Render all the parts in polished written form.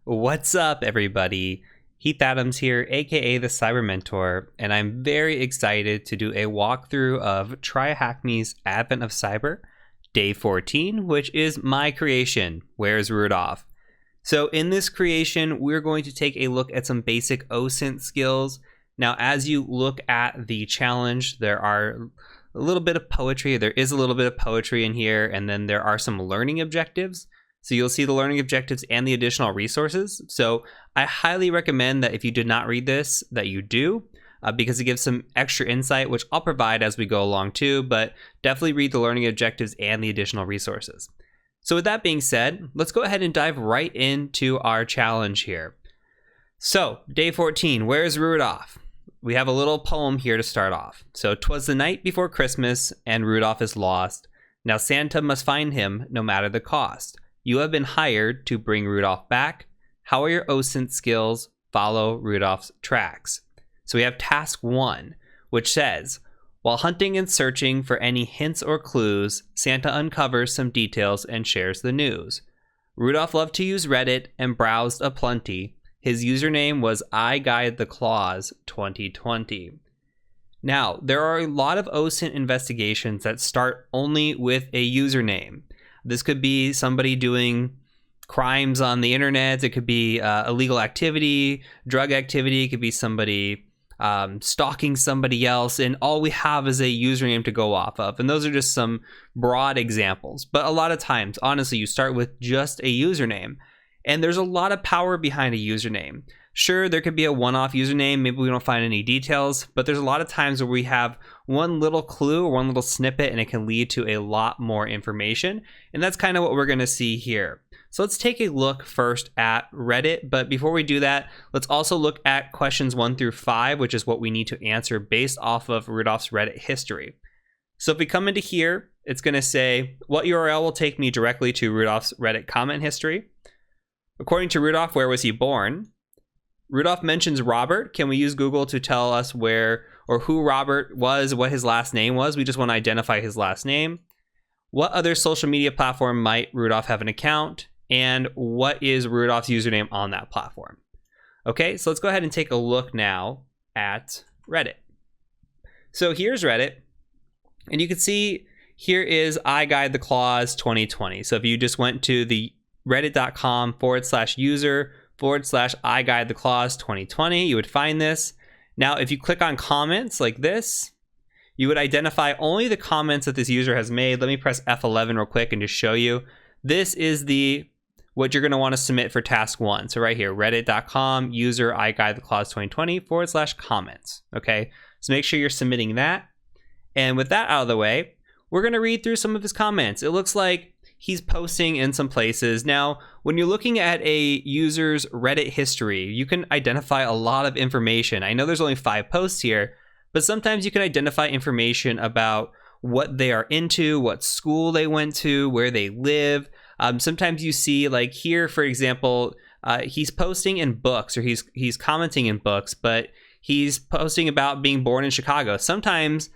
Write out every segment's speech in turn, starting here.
What's up, everybody? Heath Adams here, aka the Cyber Mentor, and I'm very excited to do a walkthrough of TryHackMe's Advent of Cyber, Day 14, which is my creation, Where's Rudolph? So in this creation, we're going to take a look at some basic OSINT skills. Now, as you look at the challenge, there are a little bit of poetry. There is a little bit of poetry in here, and then there are some learning objectives. So you'll see the learning objectives and the additional resources. So I highly recommend that if you did not read this, that you do, because it gives some extra insight, which I'll provide as we go along too, but definitely read the learning objectives and the additional resources. So with that being said, let's go ahead and dive right into our challenge here. So day 14, where's Rudolph? We have a little poem here to start off. So 'twas the night before Christmas and Rudolph is lost. Now Santa must find him no matter the cost. You have been hired to bring Rudolph back. How are your OSINT skills? Follow Rudolph's tracks. So we have task 1, which says, while hunting and searching for any hints or clues, Santa uncovers some details and shares the news. Rudolph loved to use Reddit and browsed aplenty. His username was IGuideTheClaws 2020. Now, there are a lot of OSINT investigations that start only with a username. This could be somebody doing crimes on the internet. It could be illegal activity, drug activity. It could be somebody stalking somebody else. And all we have is a username to go off of. And those are just some broad examples. But a lot of times, honestly, you start with just a username. And there's a lot of power behind a username. Sure, there could be a one-off username. Maybe we don't find any details, but there's a lot of times where we have one little clue or one little snippet and it can lead to a lot more information. And that's kind of what we're going to see here. So let's take a look first at Reddit. But before we do that, let's also look at questions 1 through 5, which is what we need to answer based off of Rudolph's Reddit history. So if we come into here, it's going to say, what URL will take me directly to Rudolph's Reddit comment history? According to Rudolph, where was he born? Rudolph mentions Robert. Can we use Google to tell us where or who Robert was, what his last name was? We just want to identify his last name. What other social media platform might Rudolph have an account? And what is Rudolph's username on that platform? Okay, so let's go ahead and take a look now at Reddit. So here's Reddit. And you can see here is IGuideTheClaws 2020. So if you just went to the reddit.com/user/IGuideTheClaws 2020, you would find this. Now, if you click on comments like this, you would identify only the comments that this user has made. Let me press F11 real quick and just show you. This is what you're going to want to submit for task 1. So right here, reddit.com user IGuideTheClaws 2020/comments. Okay, so make sure you're submitting that. And with that out of the way, we're going to read through some of his comments. It looks like he's posting in some places. Now, when you're looking at a user's Reddit history, you can identify a lot of information. I know there's only 5 posts here, but sometimes you can identify information about what they are into, what school they went to, where they live. Sometimes you see, like here, for example, he's posting in books, or he's commenting in books, but he's posting about being born in Chicago. Sometimes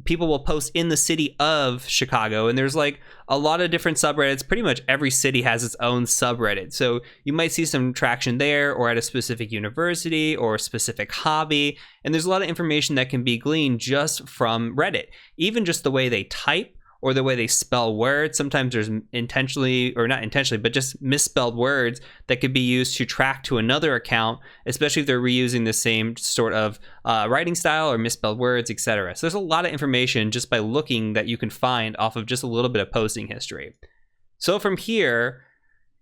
people will post in the city of Chicago, and there's like a lot of different subreddits. Pretty much every city has its own subreddit. So you might see some traction there, or at a specific university or a specific hobby. And there's a lot of information that can be gleaned just from Reddit. Even just the way they type or the way they spell words. Sometimes there's intentionally, or not intentionally, but just misspelled words that could be used to track to another account, especially if they're reusing the same sort of writing style or misspelled words, etc. So there's a lot of information just by looking that you can find off of just a little bit of posting history. So from here,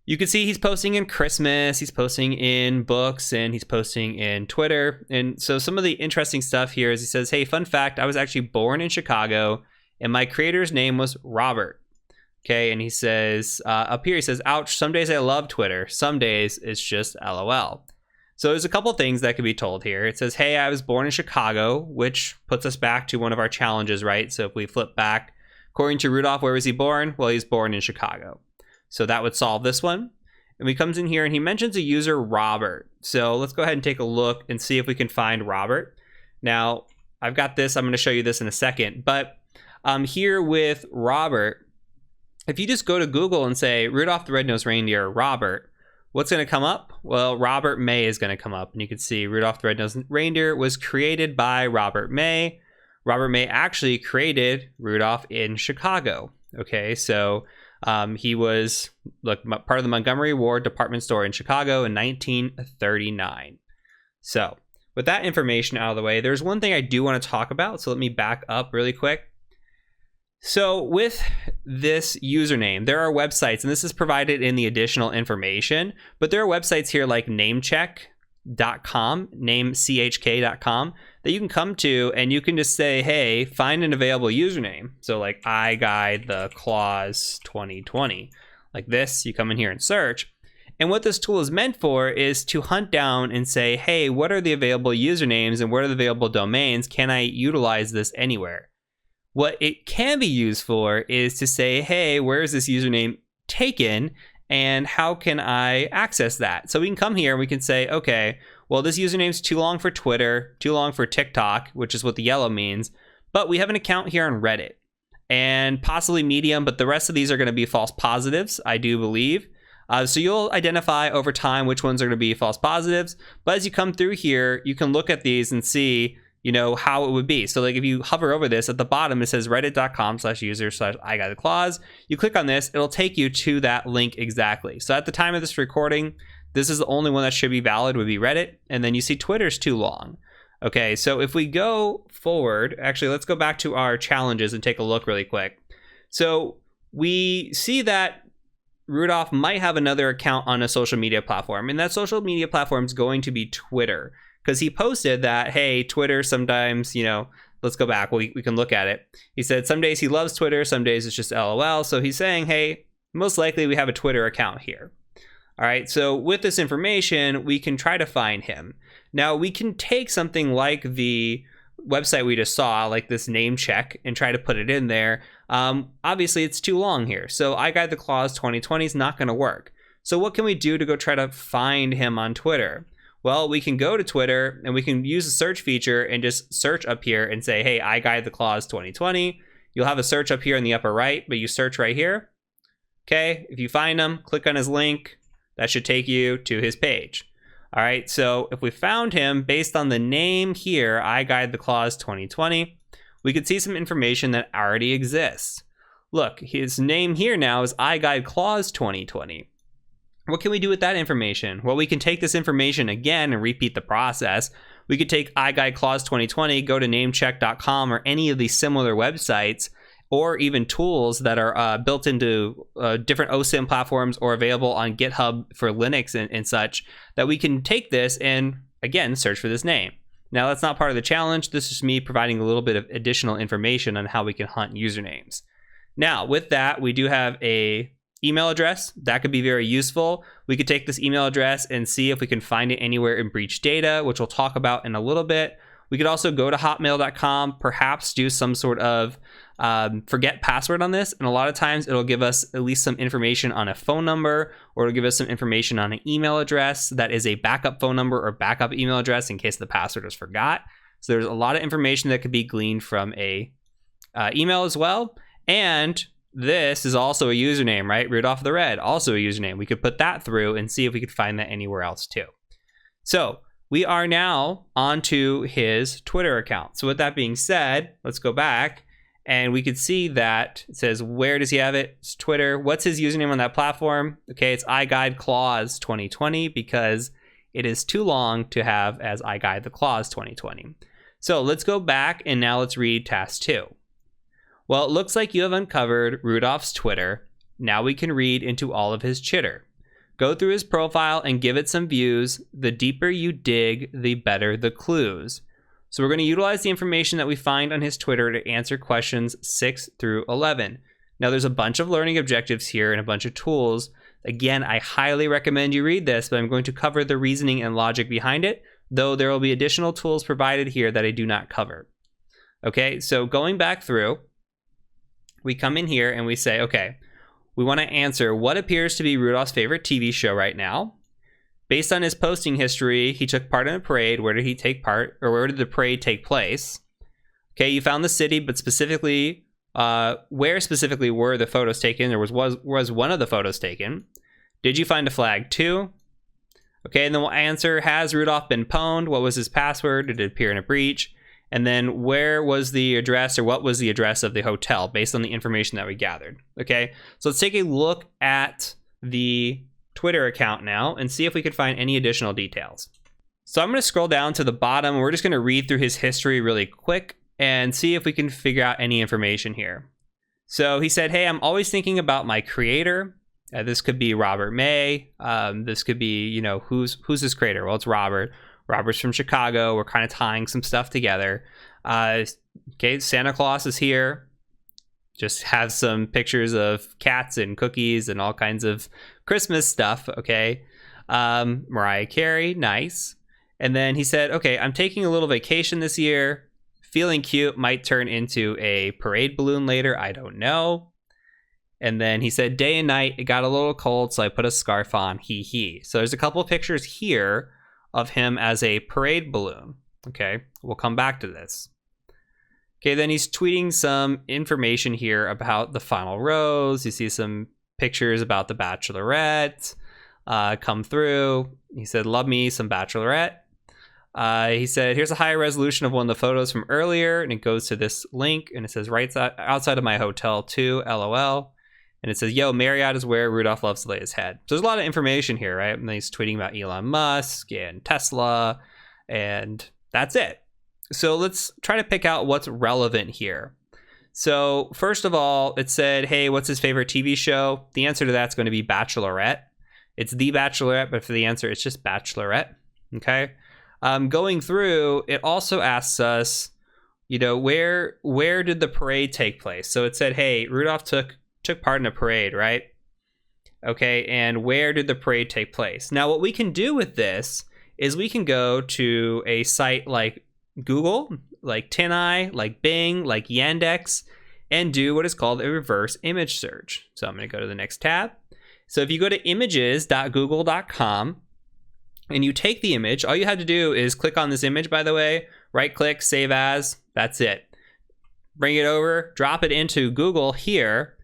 you can see he's posting in Christmas, he's posting in books, and he's posting in Twitter. And so some of the interesting stuff here is he says, hey, fun fact, I was actually born in Chicago, and my creator's name was Robert. Okay, and he says, up here, he says, ouch, some days I love Twitter. Some days it's just LOL. So there's a couple things that could be told here. It says, hey, I was born in Chicago, which puts us back to one of our challenges, right? So if we flip back, according to Rudolph, where was he born? Well, he's born in Chicago. So that would solve this one. And he comes in here and he mentions a user, Robert. So let's go ahead and take a look and see if we can find Robert. Now, I've got this. I'm going to show you this in a second. But here with Robert, if you just go to Google and say Rudolph the Red-Nosed Reindeer Robert, what's going to come up? Well, Robert May is going to come up, and you can see Rudolph the Red-Nosed Reindeer was created by Robert May. Robert May actually created Rudolph in Chicago. Okay, so he was part of the Montgomery Ward department store in Chicago in 1939. So with that information out of the way, there's one thing I do want to talk about. So let me back up really quick. So with this username, there are websites, and this is provided in the additional information, but there are websites here like namecheck.com, namechk.com, that you can come to, and you can just say, hey, find an available username. So like iGuideTheClaws2020, like this, you come in here and search. And what this tool is meant for is to hunt down and say, hey, what are the available usernames and what are the available domains? Can I utilize this anywhere? What it can be used for is to say, hey, where is this username taken and how can I access that? So we can come here and we can say, okay, well, this username's too long for Twitter, too long for TikTok, which is what the yellow means, but we have an account here on Reddit and possibly Medium, but the rest of these are going to be false positives, I do believe. So you'll identify over time which ones are going to be false positives, but as you come through here, you can look at these and see how it would be. So like if you hover over this at the bottom, it says reddit.com/user/iGuideTheClaws. You click on this, it'll take you to that link exactly. So at the time of this recording, this is the only one that should be valid, would be Reddit. And then you see Twitter's too long. Okay, so if we go forward, actually, let's go back to our challenges and take a look really quick. So we see that Rudolph might have another account on a social media platform, and that social media platform is going to be Twitter. Because he posted that, hey, Twitter sometimes, let's go back. We can look at it. He said some days he loves Twitter, some days it's just LOL. So he's saying, hey, most likely we have a Twitter account here. All right, so with this information, we can try to find him. Now, we can take something like the website we just saw, like this name check, and try to put it in there. Obviously, it's too long here. So iGuideTheClaws2020 is not going to work. So what can we do to go try to find him on Twitter? Well, we can go to Twitter and we can use the search feature and just search up here and say, hey, iGuideTheClaws2020. You'll have a search up here in the upper right, but you search right here. Okay, if you find him, click on his link. That should take you to his page. All right, so if we found him based on the name here, iGuideTheClaws2020, we could see some information that already exists. Look, his name here now is iGuideClaws2020. What can we do with that information? Well, we can take this information again and repeat the process. We could take iGuideClaws2020, go to namecheck.com or any of these similar websites, or even tools that are built into different OSINT platforms or available on GitHub for Linux and such, that we can take this and, again, search for this name. Now, that's not part of the challenge. This is me providing a little bit of additional information on how we can hunt usernames. Now, with that, we do have a email address. That could be very useful. We could take this email address and see if we can find it anywhere in breach data, which we'll talk about in a little bit. We could also go to hotmail.com, perhaps do some sort of forget password on this. And a lot of times it'll give us at least some information on a phone number, or it'll give us some information on an email address that is a backup phone number or backup email address in case the password was forgot. So there's a lot of information that could be gleaned from a email as well. And this is also a username, right? Rudolph the Red, also a username. We could put that through and see if we could find that anywhere else too. So we are now onto his Twitter account. So with that being said, let's go back and we could see that it says, where does he have it? It's Twitter. What's his username on that platform? Okay, it's iGuideClaws2020 because it is too long to have as iGuideTheClaws2020. So let's go back and now let's read task 2. Well, it looks like you have uncovered Rudolph's Twitter. Now we can read into all of his chitter. Go through his profile and give it some views. The deeper you dig, the better the clues. So we're going to utilize the information that we find on his Twitter to answer questions 6 through 11. Now there's a bunch of learning objectives here and a bunch of tools. Again, I highly recommend you read this, but I'm going to cover the reasoning and logic behind it, though there will be additional tools provided here that I do not cover. Okay, so going back through, we come in here and we say, okay, we want to answer what appears to be Rudolph's favorite TV show right now. Based on his posting history, he took part in a parade. Where did he take part, or where did the parade take place? Okay, you found the city, but specifically, where specifically were the photos taken? There was one of the photos taken. Did you find a flag too? Okay, and then we'll answer, has Rudolph been pwned? What was his password? Did it appear in a breach? And then where was the address, or what was the address of the hotel based on the information that we gathered? Okay, so let's take a look at the Twitter account now and see if we could find any additional details. So I'm going to scroll down to the bottom. We're just going to read through his history really quick and see if we can figure out any information here. So he said, hey, I'm always thinking about my creator. This could be Robert May. This could be, you know, who's his creator? Well, it's Robert. Robert's from Chicago. We're kind of tying some stuff together. Okay, Santa Claus is here. Just have some pictures of cats and cookies and all kinds of Christmas stuff. Okay, Mariah Carey, nice. And then he said, okay, I'm taking a little vacation this year. Feeling cute, might turn into a parade balloon later. I don't know. And then he said, day and night, it got a little cold, so I put a scarf on, hee hee. So there's a couple of pictures here of him as a parade balloon. Okay, we'll come back to this. Okay, then he's tweeting some information here about the final rose. You see some pictures about the Bachelorette come through. He said, love me some Bachelorette. He said, here's a higher resolution of one of the photos from earlier, and it goes to this link, and it says, right outside of my hotel too, LOL. And it says, yo, Marriott is where Rudolph loves to lay his head. So there's a lot of information here, right? And he's tweeting about Elon Musk and Tesla, and that's it. So let's try to pick out what's relevant here. So first of all, it said, hey, what's his favorite TV show? The answer to that's going to be Bachelorette. It's The Bachelorette, but for the answer, it's just Bachelorette, okay? Going through, it also asks us, you know, where did the parade take place? So it said, hey, Rudolph took part in a parade, right? Okay, and where did the parade take place? Now, what we can do with this is we can go to a site like Google, like TinEye, like Bing, like Yandex, and do what is called a reverse image search. So I'm going to go to the next tab. So if you go to images.google.com and you take the image, all you have to do is click on this image, by the way, right click, save as, that's it. Bring it over, drop it into Google here,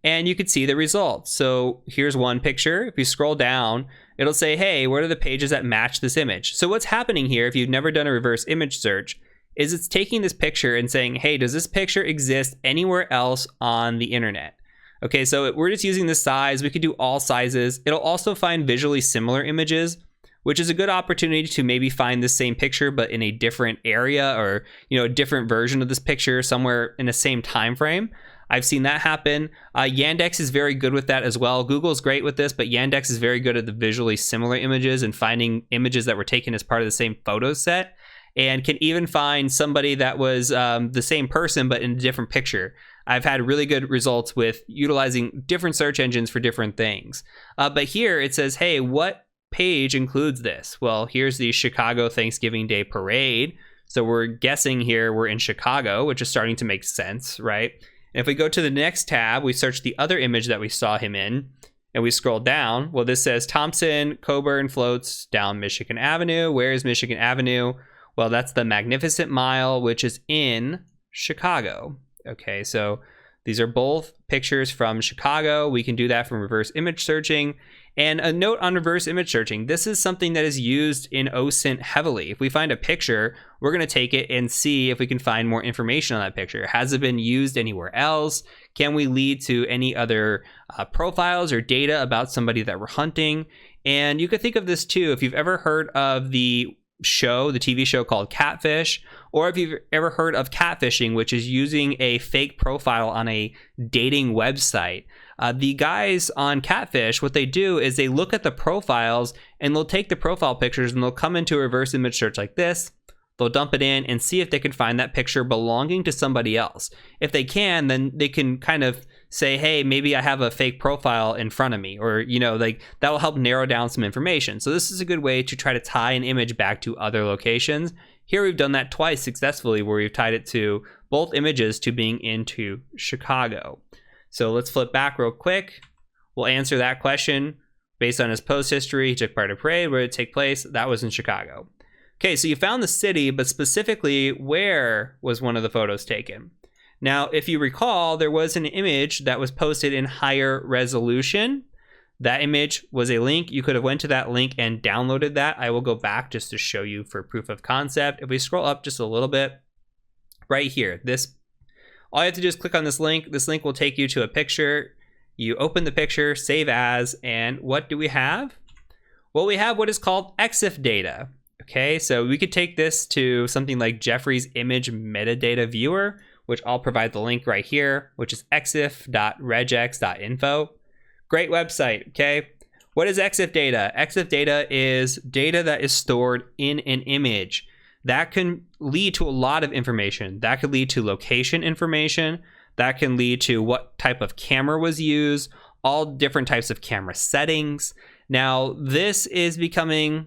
and you could see the results. So here's one picture. If you scroll down, it'll say, hey, what are the pages that match this image? So what's happening here, if you've never done a reverse image search, is it's taking this picture and saying, hey, does this picture exist anywhere else on the internet? Okay, so we're just using this size. We could do all sizes. It'll also find visually similar images, which is a good opportunity to maybe find the same picture, but in a different area, or, you know, a different version of this picture somewhere in the same time frame. I've seen that happen. Yandex is very good with that as well. Google's great with this, but Yandex is very good at the visually similar images and finding images that were taken as part of the same photo set, and can even find somebody that was the same person but in a different picture. I've had really good results with utilizing different search engines for different things. But here it says, hey, what page includes this? Well, here's the Chicago Thanksgiving Day Parade. So we're guessing here we're in Chicago, which is starting to make sense, right? And if we go to the next tab, we search the other image that we saw him in, and we scroll down. Well, this says Thompson Coburn floats down Michigan Avenue. Where is Michigan Avenue? Well, that's the Magnificent Mile, which is in Chicago. Okay, so these are both pictures from Chicago. We can do that from reverse image searching. And a note on reverse image searching, this is something that is used in OSINT heavily. If we find a picture, we're going to take it and see if we can find more information on that picture. Has it been used anywhere else? Can we lead to any other profiles or data about somebody that we're hunting? And you could think of this too, if you've ever heard of the TV show called Catfish, or if you've ever heard of catfishing, which is using a fake profile on a dating website. The guys on Catfish, what they do is they look at the profiles and they'll take the profile pictures and they'll come into a reverse image search like this. They'll dump it in and see if they can find that picture belonging to somebody else. If they can, then they can kind of say, hey, maybe I have a fake profile in front of me, or, you know, like that will help narrow down some information. So this is a good way to try to tie an image back to other locations. Here we've done that twice successfully, where we've tied it to both images to being into Chicago. So let's flip back real quick. We'll answer that question based on his post history. He took part in a parade. Where did it take place? That was in Chicago. Okay, so you found the city, but specifically where was one of the photos taken? Now, if you recall, there was an image that was posted in higher resolution That image was a link. You could have went to that link and downloaded that. I will go back just to show you for proof of concept. If we scroll up just a little bit, right here, all you have to do is click on this link. This link will take you to a picture. You open the picture, save as, and what do we have? Well, we have what is called Exif Data. Okay, so we could take this to something like Jeffrey's image metadata viewer, which I'll provide the link right here, which is exif.regex.info. Great website, okay? What is Exif Data? Exif Data is data that is stored in an image. That can lead to a lot of information. That could lead to location information. That can lead to what type of camera was used, all different types of camera settings. Now, this is becoming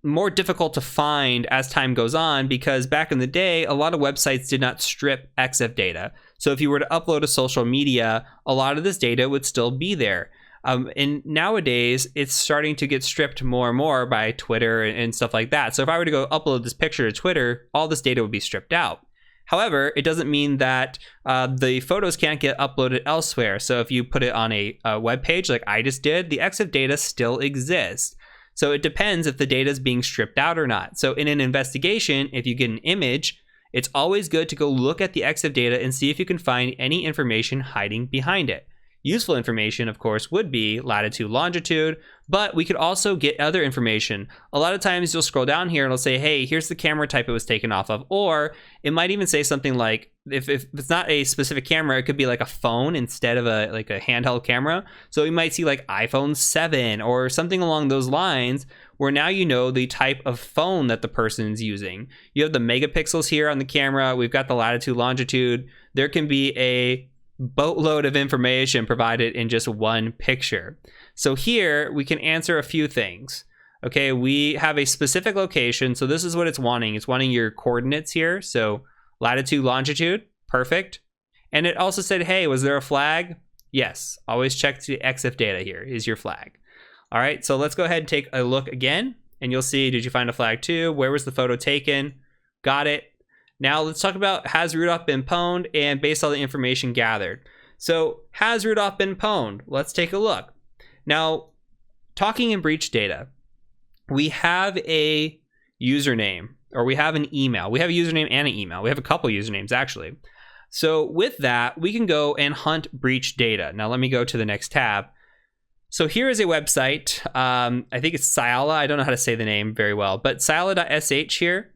more difficult to find as time goes on, because back in the day, a lot of websites did not strip Exif data. So if you were to upload to social media, a lot of this data would still be there. And nowadays, it's starting to get stripped more and more by Twitter and stuff like that. So if I were to go upload this picture to Twitter, all this data would be stripped out. However, it doesn't mean that the photos can't get uploaded elsewhere. So if you put it on a web page like I just did, the Exif data still exists. So it depends if the data is being stripped out or not. So in an investigation, if you get an image, it's always good to go look at the Exif data and see if you can find any information hiding behind it. Useful information, of course, would be latitude, longitude, but we could also get other information. A lot of times you'll scroll down here and it'll say, hey, here's the camera type it was taken off of. Or it might even say something like, if it's not a specific camera, it could be like a phone instead of a handheld camera. So you might see like iPhone 7 or something along those lines, where now you know the type of phone that the person's using. You have the megapixels here on the camera. We've got the latitude, longitude. There can be a boatload of information provided in just one picture. So here we can answer a few things. Okay, we have a specific location. So this is what it's wanting. It's wanting your coordinates here. So latitude, longitude, perfect. And it also said, hey, was there a flag? Yes, always check the Exif data here is your flag. All right, so let's go ahead and take a look again, and you'll see, did you find a flag too? Where was the photo taken? Got it. Now let's talk about, has Rudolph been pwned, and based on the information gathered. So has Rudolph been pwned? Let's take a look. Now, talking in breach data, we have a username, or we have an email. We have a username and an email. We have a couple usernames actually. So with that, we can go and hunt breach data. Now let me go to the next tab. So here is a website. I think it's Syala. I don't know how to say the name very well, but Syala.sh here.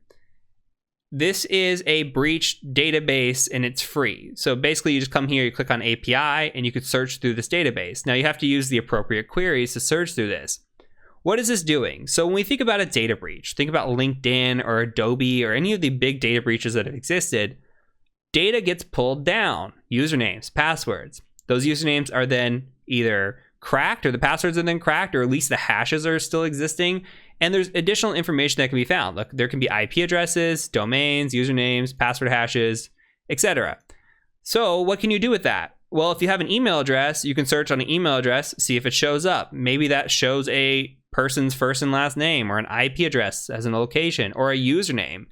This is a breach database and it's free. So basically you just come here, you click on API, and you could search through this database. Now you have to use the appropriate queries to search through this. What is this doing? So when we think about a data breach, think about LinkedIn or Adobe or any of the big data breaches that have existed, data gets pulled down, usernames, passwords. Those usernames are then either cracked, or the passwords are then cracked, or at least the hashes are still existing. And there's additional information that can be found. Look, there can be IP addresses, domains, usernames, password hashes, etc. So what can you do with that? Well, if you have an email address, you can search on an email address, see if it shows up. Maybe that shows a person's first and last name, or an IP address as a location, or a username.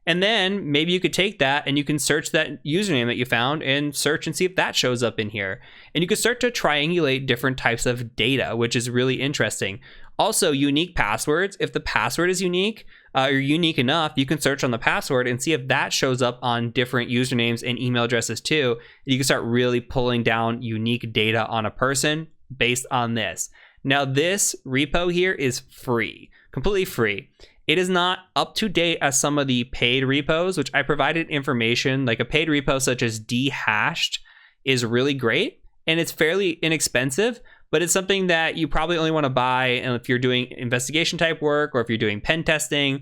And then maybe you could take that and you can search that username that you found and search and see if that shows up in here. And you can start to triangulate different types of data, which is really interesting. Also, unique passwords. If the password is unique or unique enough, you can search on the password and see if that shows up on different usernames and email addresses too. You can start really pulling down unique data on a person based on this. Now, this repo here is free, completely free. It is not up to date as some of the paid repos, which I provided information. Like a paid repo such as Dhashed is really great, and it's fairly inexpensive, but it's something that you probably only want to buy and if you're doing investigation type work or if you're doing pen testing.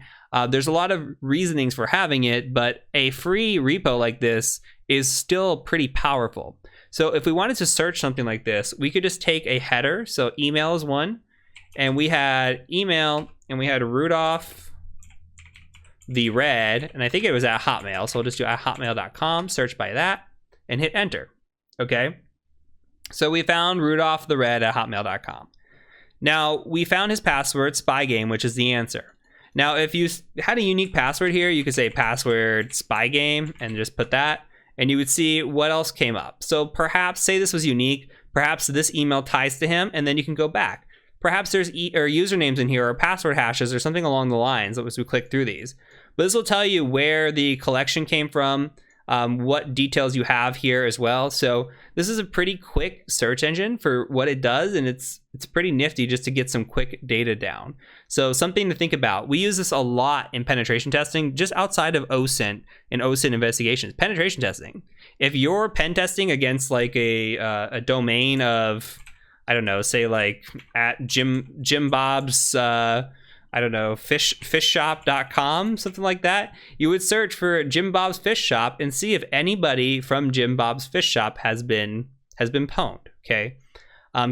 There's a lot of reasonings for having it, but a free repo like this is still pretty powerful. So if we wanted to search something like this, we could just take a header. So email is one, and we had email, and we had Rudolph the Red, and I think it was at Hotmail. So we'll just do at hotmail.com, search by that, and hit enter. Okay. So we found Rudolph the Red at hotmail.com. Now we found his password, spy game, which is the answer. Now, if you had a unique password here, you could say password spy game and just put that, and you would see what else came up. So perhaps say this was unique, Perhaps this email ties to him, and then you can go back. Perhaps there's or usernames in here or password hashes or something along the lines as we click through these. But this will tell you where the collection came from, what details you have here as well. So this is a pretty quick search engine for what it does, and it's pretty nifty just to get some quick data down. So something to think about. We use this a lot in penetration testing, just outside of OSINT and OSINT investigations. Penetration testing. If you're pen testing against like a domain of, I don't know, say like at Jim Bob's, I don't know, fishshop.com, something like that, you would search for Jim Bob's Fish Shop and see if anybody from Jim Bob's Fish Shop has been pwned, okay?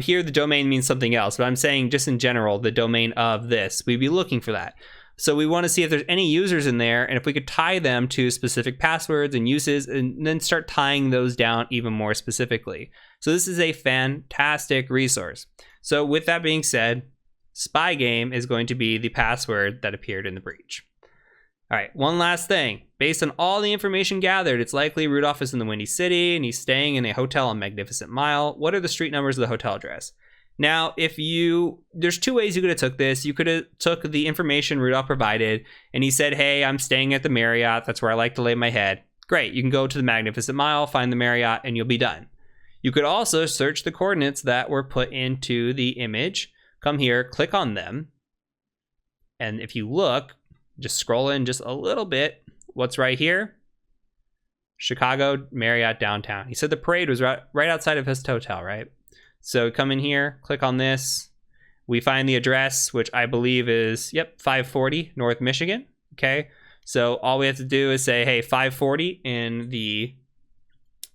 Here the domain means something else, but I'm saying just in general, the domain of this, we'd be looking for that. So we want to see if there's any users in there, and if we could tie them to specific passwords and uses, and then start tying those down even more specifically. So this is a fantastic resource. So with that being said, spy game is going to be the password that appeared in the breach. All right, one last thing. Based on all the information gathered, it's likely Rudolph is in the Windy City and he's staying in a hotel on Magnificent Mile. What are the street numbers of the hotel address? Now, there's two ways you could have took this. You could have took the information Rudolph provided and he said, hey, I'm staying at the Marriott. That's where I like to lay my head. Great, you can go to the Magnificent Mile, find the Marriott, and you'll be done. You could also search the coordinates that were put into the image. Come here, click on them. And if you look, just scroll in just a little bit. What's right here? Chicago Marriott downtown. He said the parade was right outside of his hotel, right? So come in here, click on this. We find the address, which I believe is, 540 North Michigan. Okay. So all we have to do is say, hey, 540 in the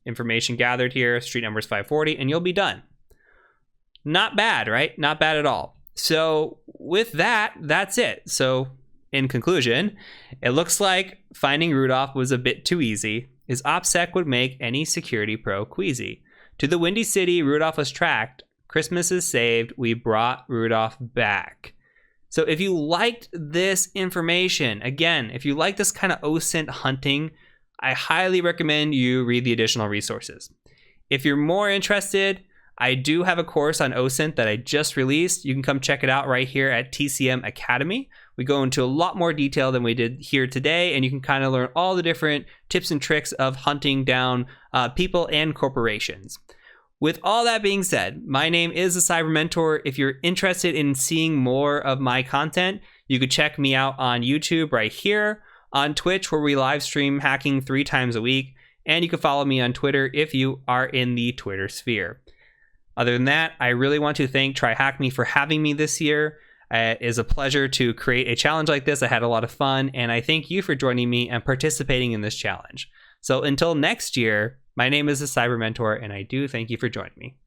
information gathered here, street number is 540, and you'll be done. Not bad, right? Not bad at all. So with that, that's it. So in conclusion, it looks like finding Rudolph was a bit too easy. His OPSEC would make any security pro queasy. To the Windy City, Rudolph was tracked. Christmas is saved. We brought Rudolph back. So if you liked this information, again, if you like this kind of OSINT hunting, I highly recommend you read the additional resources. If you're more interested, I do have a course on OSINT that I just released. You can come check it out right here at TCM Academy. We go into a lot more detail than we did here today, and you can kind of learn all the different tips and tricks of hunting down people and corporations. With all that being said, my name is the Cyber Mentor. If you're interested in seeing more of my content, you could check me out on YouTube right here, on Twitch, where we live stream hacking 3 times a week, and you can follow me on Twitter if you are in the Twitter sphere. Other than that, I really want to thank TryHackMe for having me this year. It is a pleasure to create a challenge like this. I had a lot of fun, and I thank you for joining me and participating in this challenge. So until next year, my name is the Cyber Mentor, and I do thank you for joining me.